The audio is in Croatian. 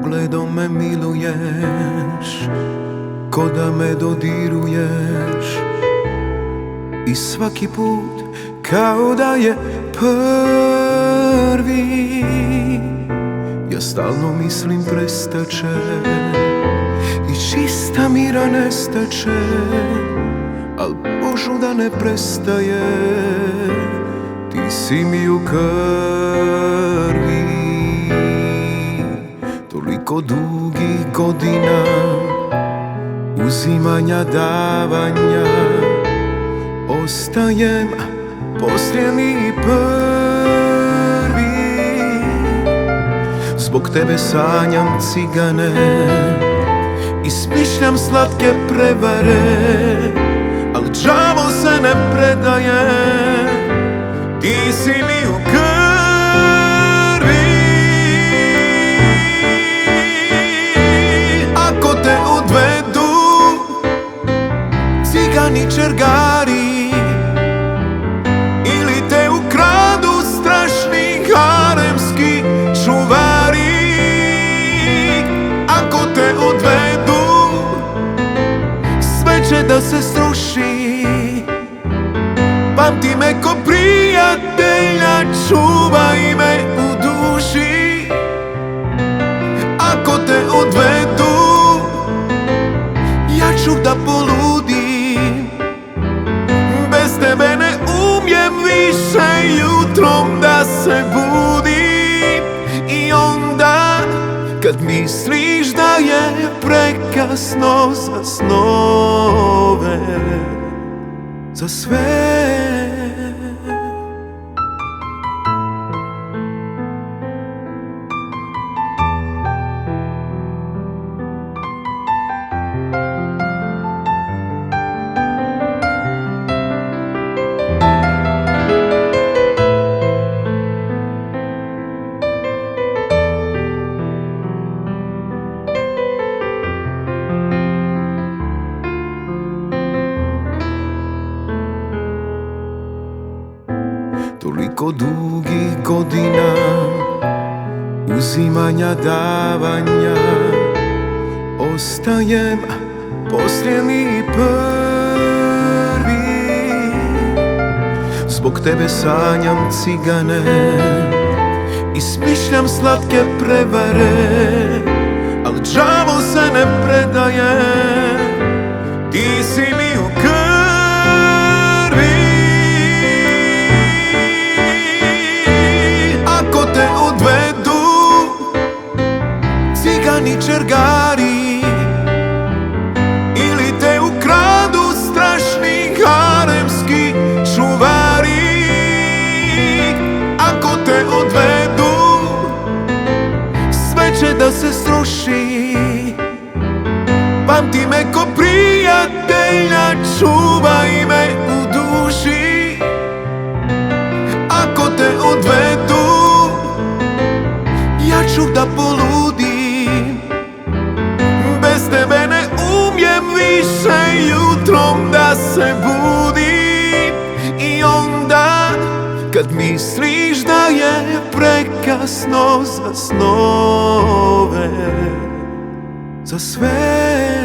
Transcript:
pogledom me miluješ, ko da me dodiruješ. I svaki put kao da je prvi, ja stalno mislim prestaće i čista mira nestaće, al Božu da ne prestaje, ti si mi u krvi. Toliko dugih godina uzimanja, davanja, ostajem posljednji prvi. Zbog tebe sanjam cigane i smišljam slatke prevare, al đavo se ne predaje, ti si mi u krvi. Ako te odvedu cigani čergari ili te ukradu strašni haremski čuvari, ako te odvedu sve će da se sruši, pamti me ko prijatelja, čuvaj me u duši. Ako te odvedu ja ću da poludim, bez tebe ne umijem više jutrom da se budim. I onda kad misliš da je prekasno za snove, za sve, toliko dugih godina uzimanja, davanja, ostajem posljednji prvi. Zbog tebe sanjam cigane i smišljam slatke prevare, al đavo se ne predaje, ti si mi u krvi. Cigani čergari ili te ukradu strašni haremski čuvari, ako te odvedu sve će da se sruši, pamti me ko prijatelja, čuvaj me u duši. Ako te odvedu ja ću da poludim, bez tebe ne umijem više jutrom da se budim. I onda kad misliš da je prekasno za snove, za sve.